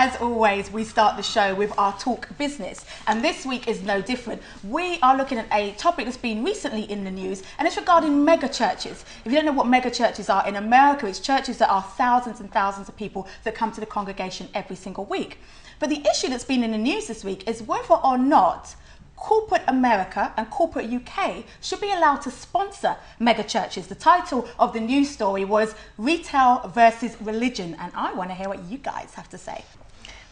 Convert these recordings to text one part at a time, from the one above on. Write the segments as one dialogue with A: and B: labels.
A: as always, we start the show with our talk business, and this week is no different. We are looking at a topic that's been recently in the news, and it's regarding mega churches. If you don't know what mega churches are, in America, it's churches that are thousands and thousands of people that come to the congregation every single week. But the issue that's been in the news this week is whether or not corporate America and corporate UK should be allowed to sponsor mega churches. The title of the news story was Retail versus Religion, and I want to hear what you guys have to say.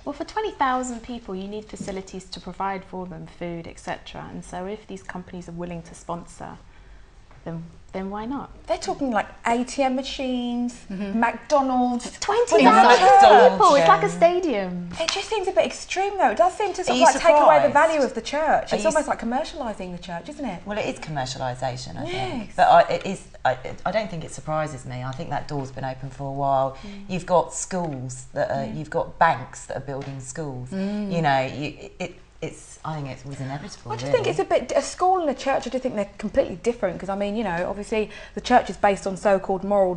B: Well, for 20,000 people, you need facilities to provide for them, food, etc. And so if these companies are willing to sponsor, then why not?
C: They're talking like ATM machines, McDonald's.
B: 20,000 people, it's like a stadium.
C: It just seems a bit extreme though. It does seem to sort of like take away the value of the church. It's almost like commercialising the church, isn't it?
D: Well, it is commercialisation, I think. But I don't think it surprises me. I think that door's been open for a while. You've got schools that are, you've got banks that are building schools. You know, I think it was inevitable.
C: I just think it's a school and a church. I do think they're completely different because I mean, you know, obviously the church is based on so-called moral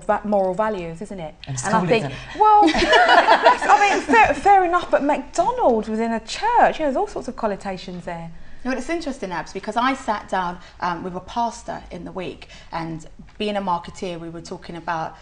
C: values, isn't it?
D: And I think,
C: well, I mean, fair enough. But McDonald's within a church, you know, there's all sorts of connotations there.
A: Well, it's interesting, Abs, because I sat down with a pastor in the week, and being a marketeer, we were talking about,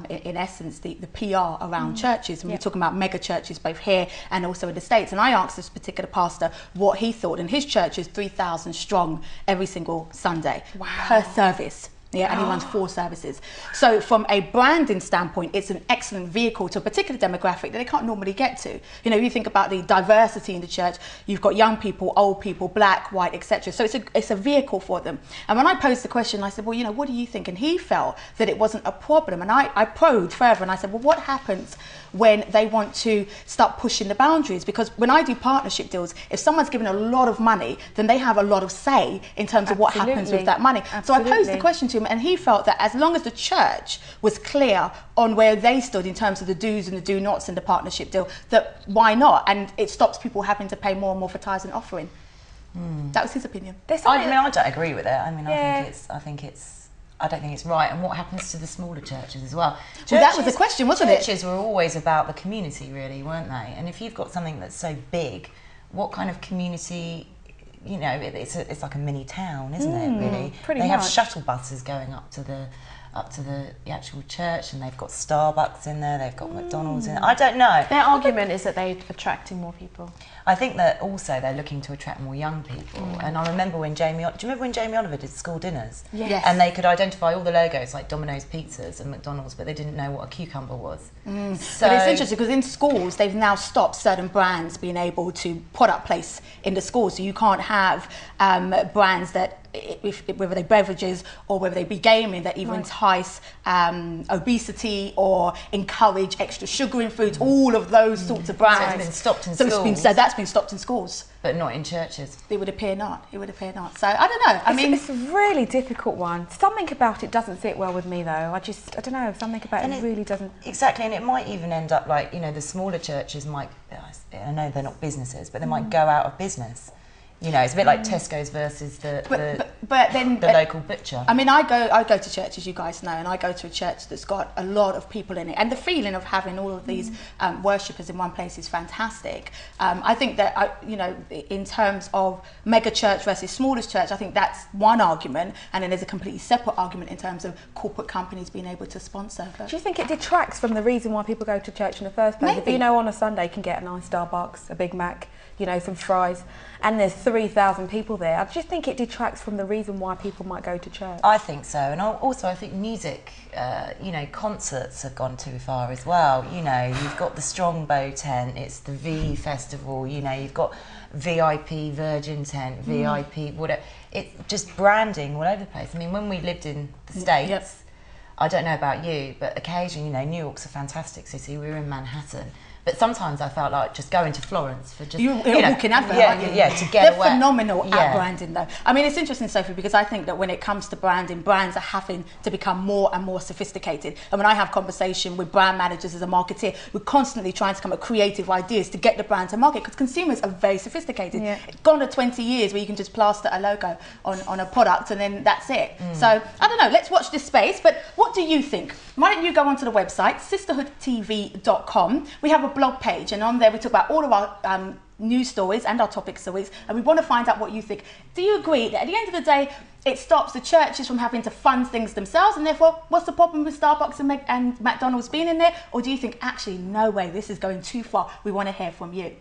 A: in essence, the PR around churches, and we were talking about mega churches both here and also in the States. And I asked this particular pastor what he thought, and his church is 3,000 strong every single Sunday per service. Yeah, and he runs 4 services. So from a branding standpoint, it's an excellent vehicle to a particular demographic that they can't normally get to. You know, you think about the diversity in the church, you've got young people, old people, black, white, etc. So it's a vehicle for them. And when I posed the question, I said, well, you know, what do you think? And he felt that it wasn't a problem. And I probed further and I said, well, what happens when they want to start pushing the boundaries? Because when I do partnership deals, if someone's given a lot of money, then they have a lot of say in terms of what happens with that money. So I posed the question to him, and he felt that as long as the church was clear on where they stood in terms of the do's and the do nots in the partnership deal, that why not? And it stops people having to pay more and more for tithes and offering. That was his opinion.
D: I don't agree with it. I mean, I don't think it's right. And what happens to the smaller churches as well?
A: Well, that was the question, wasn't it?
D: Churches were always about the community, really, weren't they? And if you've got something that's so big, what kind of community? You know, it's like a mini town, isn't it? Really,
C: pretty
D: they
C: much.
D: have shuttle buses going up to the actual church, and they've got Starbucks in there. They've got McDonald's in there. I don't know.
B: Their argument is that they're attracting more people.
D: I think that also they're looking to attract more young people. And I remember when do you remember when Jamie Oliver did school dinners?
A: Yes.
D: And they could identify all the logos like Domino's Pizzas and McDonald's, but they didn't know what a cucumber was. So
A: but it's interesting because in schools they've now stopped certain brands being able to put up place in the schools. So you can't have brands that, whether they beverages or whether they be gaming, that even entice obesity or encourage extra sugar in foods. All of those sorts of brands.
D: So it's been stopped in schools.
A: So that's been stopped in schools.
D: But not in churches.
A: It would appear not. It would appear not. So I don't know. I mean,
C: it's a really difficult one. Something about it doesn't sit well with me though. I don't know. Something about it really doesn't.
D: Exactly, and it might even end up like, you know, the smaller churches might. I know they're not businesses, but they might go out of business. You know, it's a bit like Tesco's versus the local butcher.
A: I mean, I go to churches, you guys know, and I go to a church that's got a lot of people in it, and the feeling of having all of these worshippers in one place is fantastic. I think that, you know, in terms of mega church versus smallest church, I think that's one argument, and then there's a completely separate argument in terms of corporate companies being able to sponsor.
C: Do you think it detracts from the reason why people go to church in the first place?
A: Maybe.
C: If you know on a Sunday you can get a nice Starbucks, a Big Mac, you know, some fries, and there's 3,000 people there, I just think it detracts from the reason why people might go to church.
D: I think so, and also I think music, you know, concerts have gone too far as well. You know, you've got the Strongbow tent, it's the V Festival, you know, you've got VIP Virgin tent, VIP, whatever. It's just branding all over the place. I mean, when we lived in the States, I don't know about you, but occasionally, you know, New York's a fantastic city, we were in Manhattan. But sometimes I felt like just going to Florence for just...
A: You're walking advert, aren't you?
D: Yeah, to get
A: They're
D: away.
A: phenomenal at branding, though. I mean, it's interesting, Sophie, because I think that when it comes to branding, brands are having to become more and more sophisticated. And when I have conversation with brand managers as a marketeer, we're constantly trying to come up with creative ideas to get the brand to market, because consumers are very sophisticated. It's gone to 20 years where you can just plaster a logo on a product and then that's it. So, I don't know, let's watch this space. But what do you think? Why don't you go onto the website, sisterhoodtv.com. We have a blog page, and on there we talk about all of our news stories and our topic stories, and we want to find out what you think. Do you agree that at the end of the day, it stops the churches from having to fund things themselves, and therefore, what's the problem with Starbucks and McDonald's being in there? Or do you think, actually, no way, this is going too far? We want to hear from you.